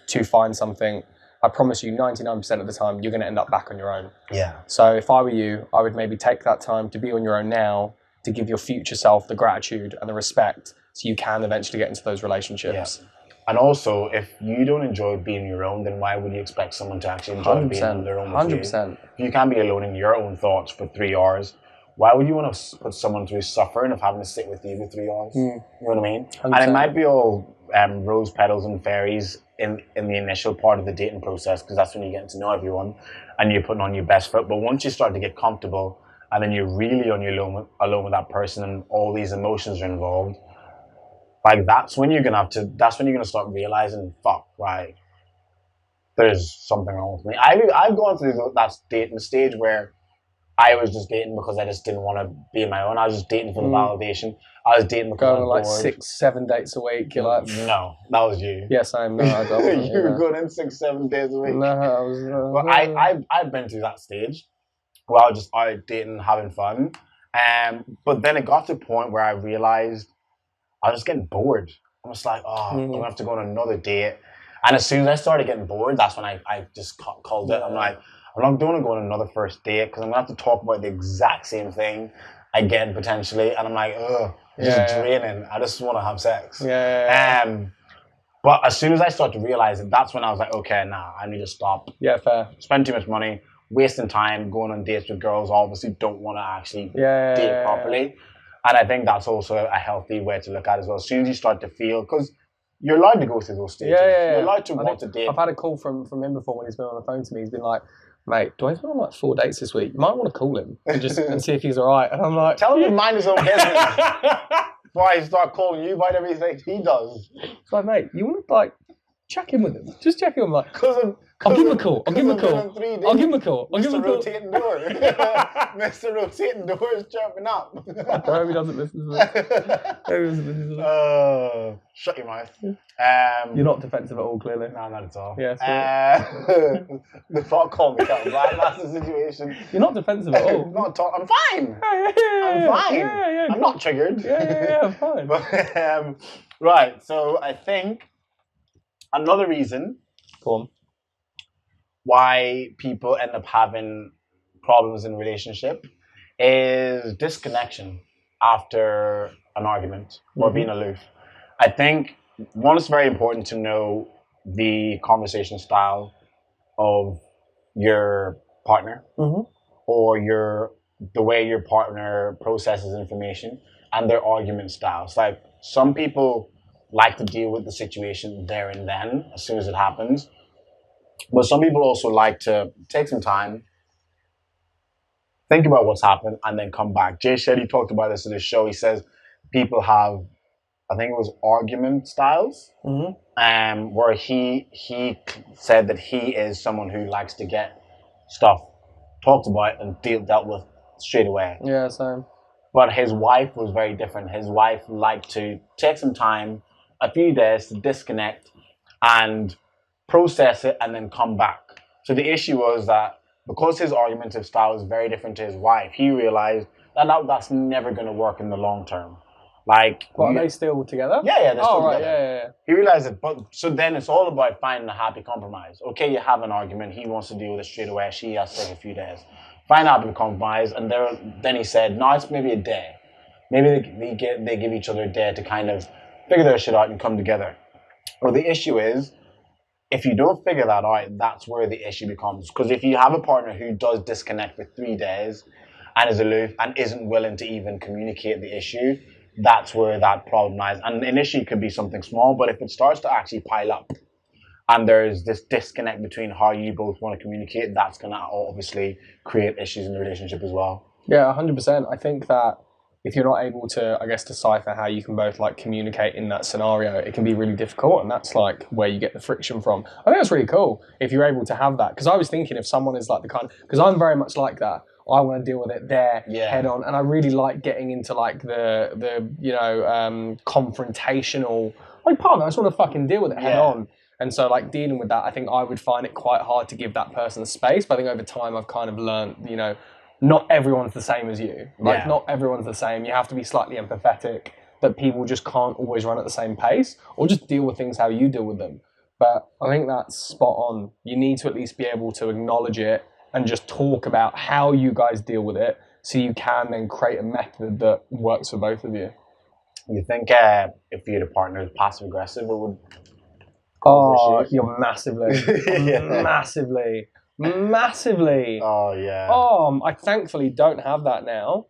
Speaker 2: to find something, I promise you 99% of the time you're going to end up back on your own. So if I were you, I would maybe take that time to be on your own now, to give your future self the gratitude and the respect so you can eventually get into those relationships.
Speaker 1: And also, if you don't enjoy being your own, then why would you expect someone to actually enjoy being on their own with
Speaker 2: 100%.
Speaker 1: you? If you can't be alone in your own thoughts for 3 hours, why would you want to put someone through suffering of having to sit with you for 3 hours? You know what I mean? 100%. And it might be all rose petals and fairies in the initial part of the dating process, because that's when you're getting to know everyone and you're putting on your best foot. But once you start to get comfortable and then you're really on your alone with that person and all these emotions are involved, like, that's when you're gonna start realizing, fuck, right, there's something wrong with me. I've gone through that dating stage where I was just dating because I just didn't want to be my own. I was just dating for the validation. I was dating because I was
Speaker 2: like bored. 6-7 dates a week. You're like,
Speaker 1: no, that was you.
Speaker 2: Yes, I am. No, I don't.
Speaker 1: You were going in 6-7 days a week.
Speaker 2: No, I was.
Speaker 1: But I've been through that stage where I was just out dating, having fun. But then it got to a point where I realized I was just getting bored. I was like, I'm gonna have to go on another date. And as soon as I started getting bored, that's when I just called it. I'm like, I'm not going to go on another first date because I'm gonna have to talk about the exact same thing again potentially. And I'm like, this is draining. I just want to have sex. But as soon as I started to realize it, that's when I was like, okay, I need to stop.
Speaker 2: Fair.
Speaker 1: Spend too much money, wasting time going on dates with girls who obviously don't want to actually date properly. And I think that's also a healthy way to look at it as well. As soon as you start to feel, because you're allowed to go through those stages. You're allowed to want to date.
Speaker 2: I've had a call from him before when he's been on the phone to me. He's been like, mate, Dwayne's been on like 4 dates this week. You might want to call him and see if he's all right. And I'm like,
Speaker 1: tell him to mind his own business. Why he start calling you about everything he does?
Speaker 2: It's like, mate, you want to like check in with him? Just check in. Like, I'll give him a call. I'll give him a call.
Speaker 1: Mr. Rotating Door. Mr. Rotating Door is jumping up.
Speaker 2: I hope he doesn't listen to this.
Speaker 1: Shut your mouth.
Speaker 2: You're not defensive at all, clearly.
Speaker 1: No, not at all.
Speaker 2: Yes.
Speaker 1: The thought called me out. That's the situation.
Speaker 2: You're not defensive at all.
Speaker 1: Not at all. I'm fine. I'm fine. I'm not triggered.
Speaker 2: Yeah, I'm fine.
Speaker 1: But, right, so I think another reason.
Speaker 2: Go on.
Speaker 1: why people end up having problems in relationship is disconnection after an argument or being aloof. I think one, it's very important to know the conversation style of your partner or the way your partner processes information and their argument styles. Like some people like to deal with the situation there and then as soon as it happens, but some people also like to take some time, think about what's happened, and then come back. Jay Shetty talked about this in his show. He says people have, I think it was argument styles, where he said that he is someone who likes to get stuff talked about and dealt with straight away.
Speaker 2: Yeah, same.
Speaker 1: But his wife was very different. His wife liked to take some time, a few days to disconnect and process it and then come back. So the issue was that because his argumentative style is very different to his wife, he realized that that's never going to work in the long term. Like,
Speaker 2: what, are they still together?
Speaker 1: Yeah, they're still
Speaker 2: right,
Speaker 1: together.
Speaker 2: yeah.
Speaker 1: He realized it, but so then it's all about finding a happy compromise. Okay, you have an argument. He wants to deal with it straight away. She has to take a few days. Find a happy compromise, and then he said, no, it's maybe a day. Maybe they give each other a day to kind of figure their shit out and come together. Well, the issue is, if you don't figure that out, that's where the issue becomes. Because if you have a partner who does disconnect for 3 days and is aloof and isn't willing to even communicate the issue, that's where that problem lies. And initially it could be something small, but if it starts to actually pile up and there's this disconnect between how you both want to communicate, that's going to obviously create issues in the relationship as well.
Speaker 2: Yeah, 100%. I think that if you're not able to, I guess, decipher how you can both like communicate in that scenario, it can be really difficult, and that's like where you get the friction from. I think that's really cool if you're able to have that, because I was thinking if someone is like the kind, because I'm very much like that. I want to deal with it there, head on, and I really like getting into like the confrontational like part of it. I just want to fucking deal with it head on. And so like dealing with that, I think I would find it quite hard to give that person space. But I think over time I've kind of learned, not everyone's the same as you. Like not everyone's the same. You have to be slightly empathetic, that people just can't always run at the same pace or just deal with things how you deal with them. But I think that's spot on. You need to at least be able to acknowledge it and just talk about how you guys deal with it, so you can then create a method that works for both of you.
Speaker 1: You think if you had a partner who's passive aggressive, it would?
Speaker 2: Oh, you're massively, massively.
Speaker 1: Oh yeah.
Speaker 2: I thankfully don't have that now,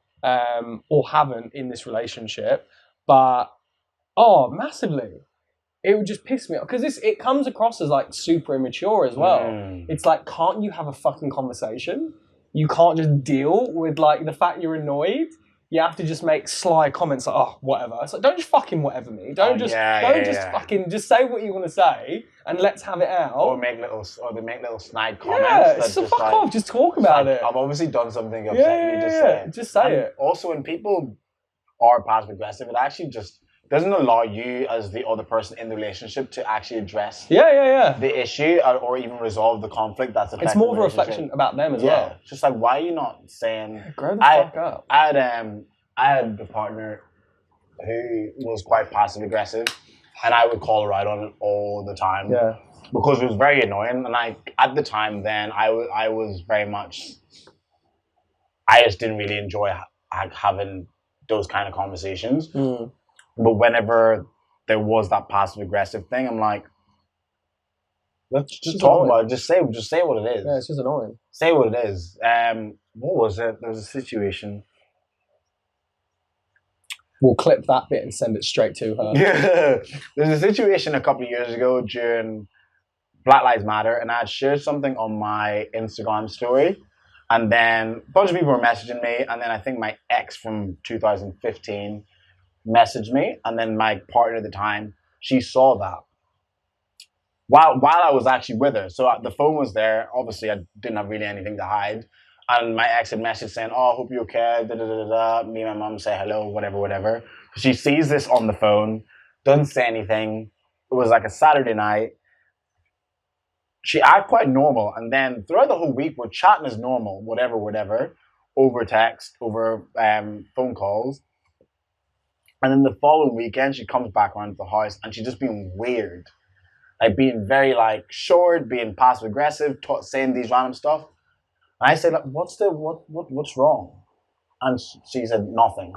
Speaker 2: or haven't in this relationship, but massively. It would just piss me off because it comes across as like super immature as well. It's like, can't you have a fucking conversation? You can't just deal with like the fact you're annoyed. You have to just make sly comments like, oh, whatever. It's like, don't just fucking whatever me. Don't just fucking just say what you want to say and let's have it out.
Speaker 1: Or they make little snide comments.
Speaker 2: Yeah, so fuck off. Just talk about it.
Speaker 1: I've obviously done something upset you. Just say it.
Speaker 2: Just say it.
Speaker 1: Also, when people are passive aggressive, it actually just doesn't allow you as the other person in the relationship to actually address the issue or even resolve the conflict that's affecting.
Speaker 2: It's more of a reflection about them as well.
Speaker 1: It's just like, why are you not saying?
Speaker 2: Grow the fuck up.
Speaker 1: I had a partner who was quite passive aggressive, and I would call her out on it all the time.
Speaker 2: Yeah.
Speaker 1: Because it was very annoying, and at the time then I was very much. I just didn't really enjoy having those kind of conversations. But whenever there was that passive aggressive thing, I'm like, let's just talk about it. Just say what it is.
Speaker 2: Yeah, it's just annoying.
Speaker 1: Say what it is. What was it? There was a situation.
Speaker 2: We'll clip that bit and send it straight to her.
Speaker 1: Yeah. There's a situation a couple of years ago during Black Lives Matter, and I had shared something on my Instagram story, and then a bunch of people were messaging me, and then I think my ex from 2015 messaged me, and then my partner at the time, she saw that while I was actually with her. So the phone was there. Obviously, I didn't have really anything to hide. And my ex had messaged saying, "Oh, I hope you're okay." Me and my mom say hello, whatever. She sees this on the phone, doesn't say anything. It was like a Saturday night. She acted quite normal, and then throughout the whole week, we're chatting as normal, whatever, over text, over phone calls. And then the following weekend, she comes back around to the house and she's just being weird. like being very like short, being passive aggressive, saying these random stuff. And I said, like, what's wrong? And she said, nothing.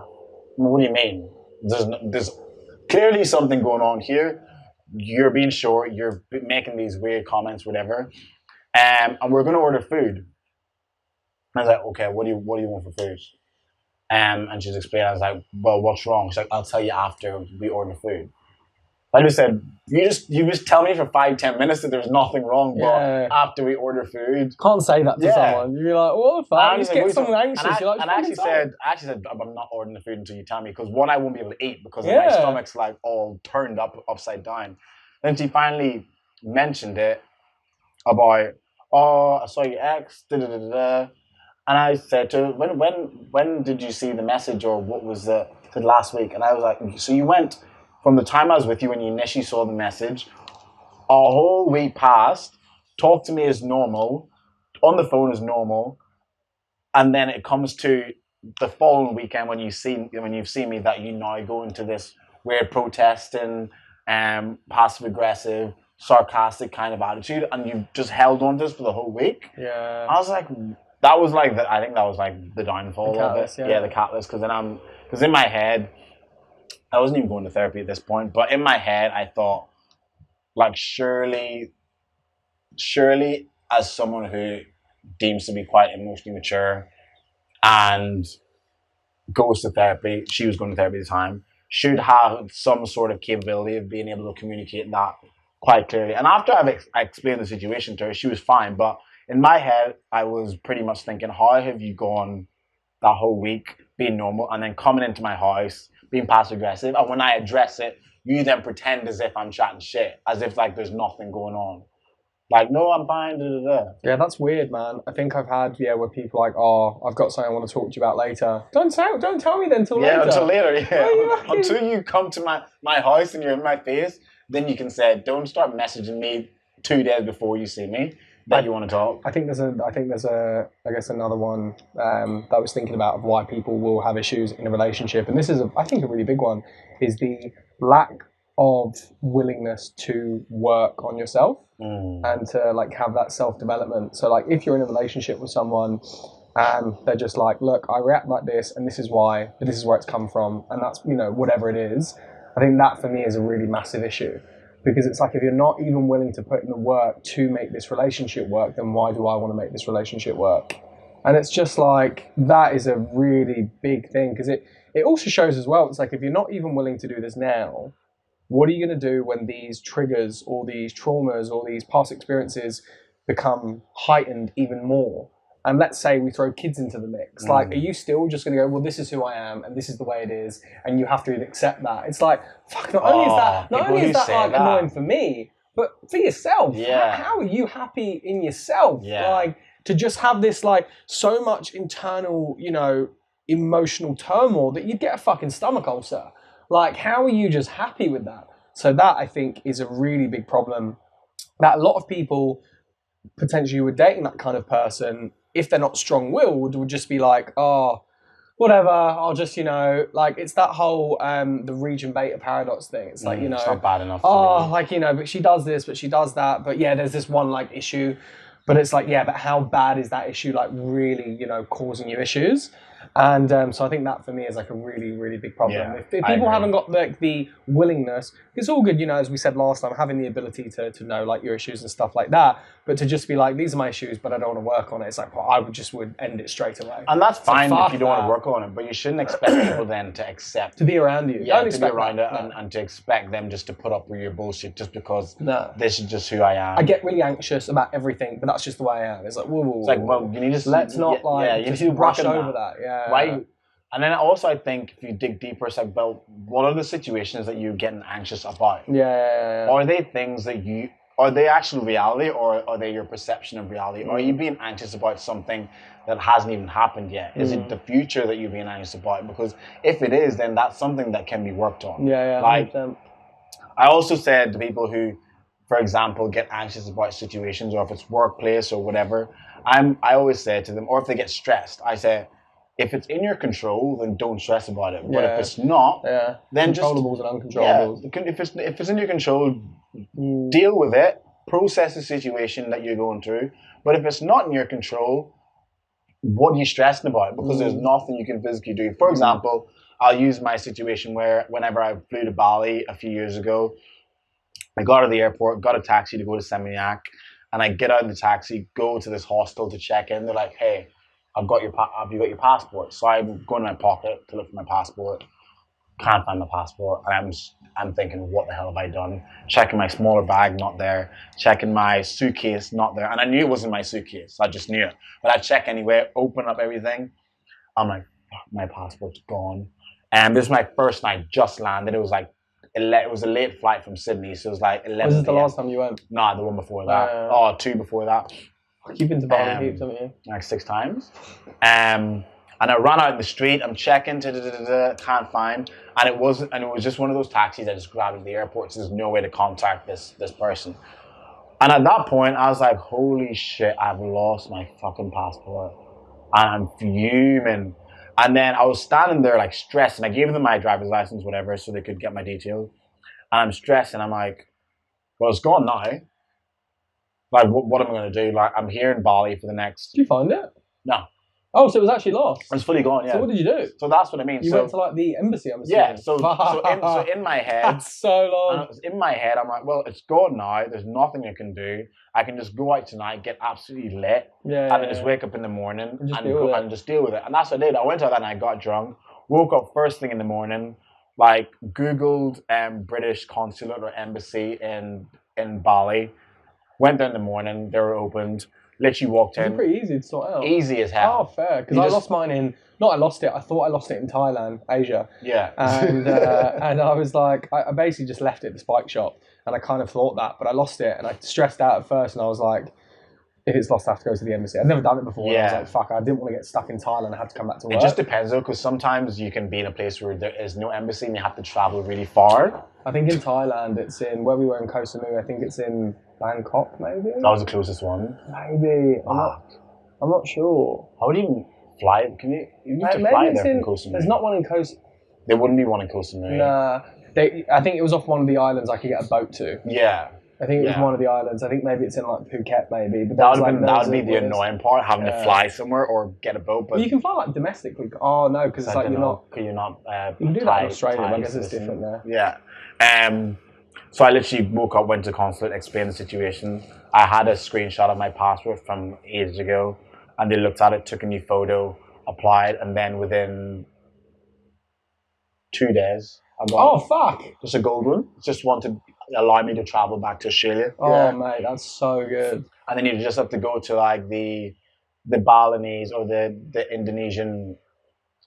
Speaker 1: What do you mean? There's clearly something going on here. You're being short. You're making these weird comments, whatever. And we're going to order food. I was like, okay, what do you want for food? And she's explaining. I was like, well, what's wrong? She's like, I'll tell you after we order food. I just said, you just tell me for 5-10 minutes that there's nothing wrong, but after we order food,
Speaker 2: can't say that to someone. You're like, what the fuck? You just get someone anxious.
Speaker 1: And I actually said, I'm not ordering the food until you tell me, because one, I won't be able to eat because my stomach's like all turned upside down. Then she finally mentioned it about, oh, I saw your ex, da da da da. And I said to her, when did you see the message, or what was it? Said last week. And I was like, so you went from the time I was with you when you initially saw the message, a whole week passed, talk to me as normal, on the phone as normal, and then it comes to the following weekend when you've seen me, that you now go into this weird protesting, passive aggressive, sarcastic kind of attitude, and you've just held on to this for the whole week.
Speaker 2: Yeah.
Speaker 1: I was like, I think that was like the downfall of it. Yeah, the catalyst. Because in my head, I wasn't even going to therapy at this point, but in my head, I thought, like, surely, as someone who deems to be quite emotionally mature and goes to therapy, she was going to therapy at the time, should have some sort of capability of being able to communicate that quite clearly. And after I explained the situation to her, she was fine. But in my head, I was pretty much thinking, how have you gone that whole week being normal and then coming into my house being passive aggressive, and when I address it, you then pretend as if I'm chatting shit, as if like there's nothing going on. Like, no, I'm fine. Da, da, da.
Speaker 2: Yeah, that's weird, man. I think I've had where people are like, oh, I've got something I want to talk to you about later. Don't tell me then till later.
Speaker 1: Yeah, until later. Yeah, until you come to my house and you're in my face, then you can say, don't start messaging me 2 days before you see me that you want to talk.
Speaker 2: I think there's I guess another one that I was thinking about of why people will have issues in a relationship, and this is I think a really big one, is the lack of willingness to work on yourself and to like have that self-development. So like if you're in a relationship with someone and they're just like, look, I react like this and this is why, but this is where it's come from, and that's, whatever it is, I think that for me is a really massive issue. Because it's like, if you're not even willing to put in the work to make this relationship work, then why do I want to make this relationship work? And it's just like, that is a really big thing, because it also shows as well, it's like, if you're not even willing to do this now, what are you going to do when these triggers or these traumas or these past experiences become heightened even more? And let's say we throw kids into the mix. Like, are you still just going to go, well, this is who I am and this is the way it is, and you have to accept that? It's like, fuck, not only is that like annoying for me, but for yourself.
Speaker 1: Yeah.
Speaker 2: How are you happy in yourself?
Speaker 1: Yeah.
Speaker 2: Like, to just have this, like, so much internal, emotional turmoil that you'd get a fucking stomach ulcer. Like, how are you just happy with that? So that, I think, is a really big problem that a lot of people potentially were dating that kind of person, if they're not strong-willed, would just be like, oh, whatever, I'll just, like, it's that whole, the Regent Beta paradox thing. It's like,
Speaker 1: it's not bad enough.
Speaker 2: But she does this, but she does that. But yeah, there's this one, like, issue. But it's like, yeah, but how bad is that issue, like, really, causing you issues? And so I think that for me is like a really, really big problem.
Speaker 1: Yeah,
Speaker 2: if people haven't got like the willingness, it's all good, as we said last time, having the ability to know like your issues and stuff like that. But to just be like, these are my issues, but I don't want to work on it. It's like, well, I would end it straight away.
Speaker 1: And that's fine if you don't want to work on it, but you shouldn't expect people then to accept.
Speaker 2: To be around you.
Speaker 1: Yeah, to be around it and to expect them just to put up with your bullshit just because this is just who I am.
Speaker 2: I get really anxious about everything, but that's just the way I am. It's like, whoa.
Speaker 1: It's like, well, you need to...
Speaker 2: Let's not
Speaker 1: you need to
Speaker 2: brush over that. Yeah.
Speaker 1: Why? And then also, I think if you dig deeper, it's like, well, what are the situations that you're getting anxious about?
Speaker 2: Yeah.
Speaker 1: Are they things that are they actual reality, or are they your perception of reality? Are you being anxious about something that hasn't even happened yet? Is it the future that you're being anxious about? Because if it is, then that's something that can be worked on.
Speaker 2: Yeah.
Speaker 1: Like, I also said to people who, for example, get anxious about situations, or if it's workplace or whatever, I always say to them, or if they get stressed, I say, if it's in your control, then don't stress about it. But if it's not, then
Speaker 2: controllables and uncontrollables.
Speaker 1: Yeah, if it's in your control, deal with it, process the situation that you're going through. But if it's not in your control, what are you stressing about? Because there's nothing you can physically do. For example, I'll use my situation where whenever I flew to Bali a few years ago, I got out of the airport, got a taxi to go to Seminyak, and I get out of the taxi, go to this hostel to check in. They're like, "Hey, have you got your passport?" So I'm going in my pocket to look for my passport. Can't find my passport, and I'm thinking, what the hell have I done? Checking my smaller bag, not there. Checking my suitcase, not there. And I knew it wasn't my suitcase. I just knew it. But I check anyway, open up everything. I'm like, fuck, my passport's gone. And this is my first night, just landed. It was like, it was a late flight from Sydney, so it was like 11
Speaker 2: Was this the
Speaker 1: PM.
Speaker 2: last time you went?
Speaker 1: Nah, the one before that. 2 before that.
Speaker 2: You've been to Bali heaps, haven't you?
Speaker 1: Like 6 times. And I ran out in the street. I'm checking, can't find, and it was just one of those taxis I just grabbed at the airport. So there's no way to contact this person. And at that point, I was like, "Holy shit! I've lost my fucking passport," and I'm fuming. And then I was standing there like stressed, and I gave them my driver's license, whatever, so they could get my details. And I'm stressed, and I'm like, "Well, it's gone now. Like, what am I going to do? Like, I'm here in Bali for the next."
Speaker 2: Did you find it?
Speaker 1: No.
Speaker 2: Oh, so it was actually lost.
Speaker 1: It's fully gone, yeah.
Speaker 2: So what did you do?
Speaker 1: So that's what I mean.
Speaker 2: You went to like the embassy, I'm assuming.
Speaker 1: Yeah, so in my head,
Speaker 2: that's so long.
Speaker 1: In my head, I'm like, well, it's gone now. There's nothing I can do. I can just go out tonight, get absolutely lit, and then just wake up in the morning and just deal with it. And that's what I did. I went out that night, got drunk, woke up first thing in the morning, like Googled British consulate or embassy in Bali. Went there in the morning. They were opened. Literally walked in.
Speaker 2: It's pretty easy to sort out.
Speaker 1: Easy as hell.
Speaker 2: Oh, fair. Because I lost mine in... Not I lost it. I thought I lost it in Thailand, Asia.
Speaker 1: Yeah.
Speaker 2: And I was like... I basically just left it at the spike shop. And I kind of thought that. But I lost it. And I stressed out at first. And I was like, if it's lost, I have to go to the embassy. I've never done it before. Yeah. And I was like, fuck, I didn't want to get stuck in Thailand. I had to come back to work.
Speaker 1: It just depends, though. Because sometimes you can be in a place where there is no embassy and you have to travel really far.
Speaker 2: I think in Thailand, it's in... Where we were in Koh Samui, I think it's in... Bangkok, maybe?
Speaker 1: That was the closest one.
Speaker 2: Maybe. I'm not sure.
Speaker 1: How would you even fly? Can you need to fly there from Koh Samui?
Speaker 2: There's not one in Koh Samui.
Speaker 1: There wouldn't be one in Koh Samui.
Speaker 2: Nah. I think it was off one of the islands I could get a boat to.
Speaker 1: Yeah.
Speaker 2: I think it was one of the islands. I think maybe it's in like Phuket, maybe. But
Speaker 1: that would be the annoying part, having to fly somewhere or get a boat. But
Speaker 2: you can fly like domestically. Oh no, because it's like you're not.
Speaker 1: You're not.
Speaker 2: You can do that in Australia. I guess it's different there.
Speaker 1: Yeah. So I literally woke up, went to consulate, explained the situation. I had a screenshot of my passport from ages ago, and they looked at it, took a new photo, applied, and then within 2 days, I got
Speaker 2: Oh fuck!
Speaker 1: just a gold one. Just wanted to allow me to travel back to Australia.
Speaker 2: Oh mate, that's so good.
Speaker 1: And then you just have to go to like the Balinese or the Indonesian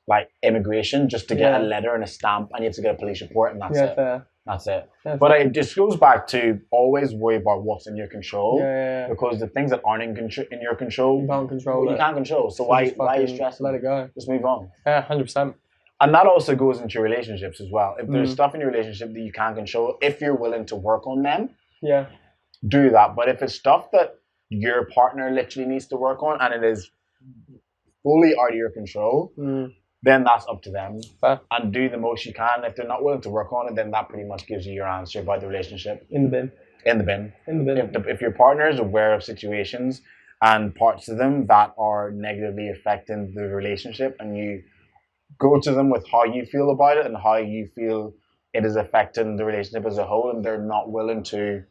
Speaker 1: like immigration just to get a letter and a stamp, and you have to get a police report, and that's it.
Speaker 2: Fair.
Speaker 1: That's it.
Speaker 2: Yeah,
Speaker 1: but it just goes back to always worry about what's in your control.
Speaker 2: Yeah.
Speaker 1: Because the things that aren't in your control,
Speaker 2: you can't control it.
Speaker 1: You can't control. So why are you stressing?
Speaker 2: Let it go.
Speaker 1: Just move on.
Speaker 2: Yeah, 100%.
Speaker 1: And that also goes into relationships as well. If there's stuff in your relationship that you can't control, if you're willing to work on them, do that. But if it's stuff that your partner literally needs to work on and it is fully out of your control, then that's up to them.
Speaker 2: Fair.
Speaker 1: And do the most you can. If they're not willing to work on it, then that pretty much gives you your answer about the relationship.
Speaker 2: In the bin.
Speaker 1: In the bin.
Speaker 2: In the bin.
Speaker 1: If your partner is aware of situations and parts of them that are negatively affecting the relationship, and you go to them with how you feel about it and how you feel it is affecting the relationship as a whole, and they're not willing to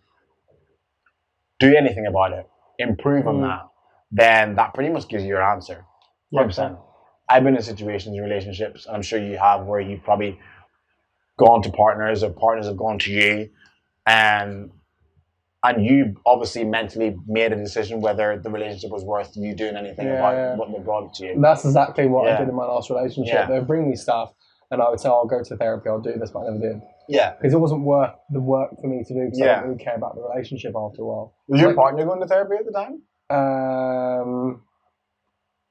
Speaker 1: do anything about it, improve on that, then that pretty much gives you your answer. 100%. I've been in situations in relationships, and I'm sure you have, where you've probably gone to partners or partners have gone to you, and you obviously mentally made a decision whether the relationship was worth you doing anything about what they brought to you.
Speaker 2: That's exactly what I did in my last relationship. They would bring me stuff, and I would say, I'll go to therapy, I'll do this, but I never did. Yeah. Because it wasn't worth the work for me to do, because I didn't really care about the relationship after a while.
Speaker 1: Was your partner going to therapy at the time?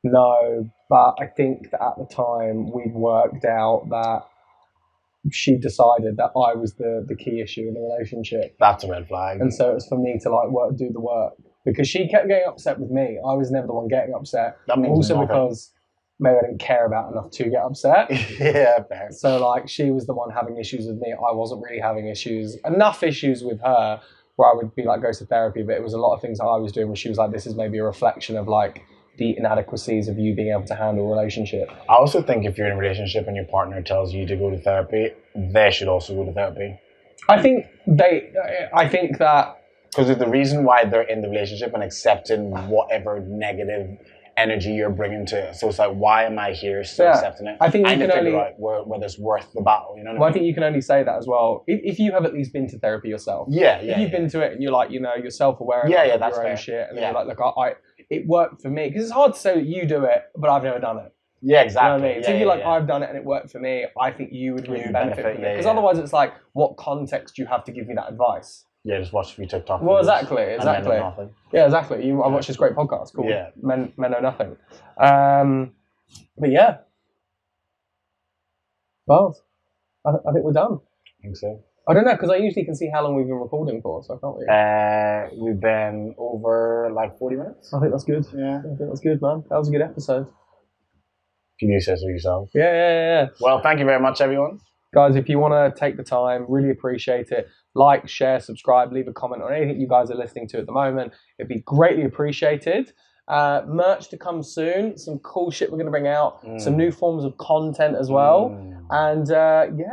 Speaker 2: No, but I think that at the time we'd worked out that she decided that I was the key issue in the relationship.
Speaker 1: That's a red flag.
Speaker 2: And so it was for me to do the work, because she kept getting upset with me. I was never the one getting upset.
Speaker 1: That means
Speaker 2: also
Speaker 1: nothing.
Speaker 2: Because maybe I didn't care about enough to get upset.
Speaker 1: Yeah, fair.
Speaker 2: So like she was the one having issues with me. I wasn't really having enough issues with her where I would be like, go to therapy, but it was a lot of things that I was doing where she was like, this is maybe a reflection of like the inadequacies of you being able to handle a relationship.
Speaker 1: I also think if you're in a relationship and your partner tells you to go to therapy, they should also go to therapy.
Speaker 2: I think that
Speaker 1: because the reason why they're in the relationship and accepting whatever negative energy you're bringing to it. So it's like, why am I here still accepting it?
Speaker 2: I think you
Speaker 1: need
Speaker 2: can
Speaker 1: to figure
Speaker 2: only
Speaker 1: out whether it's worth the battle. You know what
Speaker 2: well,
Speaker 1: I
Speaker 2: I think you can only say that as well if you have at least been to therapy yourself. If you've been to it and you're like, you're self-aware of
Speaker 1: that's
Speaker 2: your
Speaker 1: fair.
Speaker 2: own shit, and you're like, look, it worked for me, because it's hard to say that you do it, but I've never done it.
Speaker 1: Yeah, exactly.
Speaker 2: You know what I mean? So if you're like, I've done it and it worked for me, I think you would really benefit from it. Because otherwise it's like, what context do you have to give me that advice?
Speaker 1: Yeah, just watch a few TikTok videos.
Speaker 2: Well, exactly. Yeah, exactly. I watched this great podcast called Men Know Nothing. But yeah. Well, I think we're done.
Speaker 1: I think so.
Speaker 2: I don't know, because I usually can see how long we've been recording for, so I can't really.
Speaker 1: We've been over like 40 minutes.
Speaker 2: I think that's good.
Speaker 1: Yeah.
Speaker 2: I think that's good, man. That was a good episode.
Speaker 1: Can you say so yourself?
Speaker 2: Yeah.
Speaker 1: Well, thank you very much, everyone.
Speaker 2: Guys, if you want to take the time, really appreciate it. Like, share, subscribe, leave a comment on anything you guys are listening to at the moment. It'd be greatly appreciated. Merch to come soon. Some cool shit we're going to bring out. Some new forms of content as well. And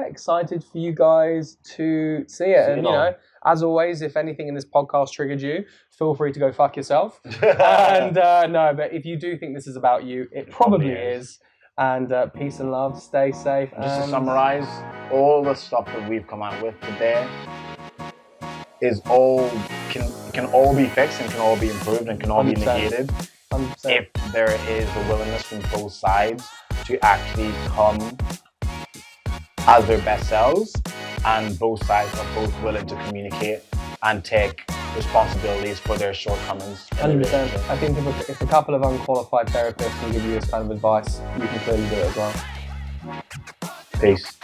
Speaker 2: excited for you guys to see it. And, as always, if anything in this podcast triggered you, feel free to go fuck yourself. And but if you do think this is about you, it probably is. And peace and love, stay safe.
Speaker 1: Just to summarize, all the stuff that we've come out with today is can all be fixed and can all be improved and can all 100%. Be negated 100%. If there is a willingness from both sides to actually come as their best selves, and both sides are both willing to communicate and take responsibilities for their shortcomings.
Speaker 2: 100%. I think if a couple of unqualified therapists can give you this kind of advice, you can clearly do it as well.
Speaker 1: Peace.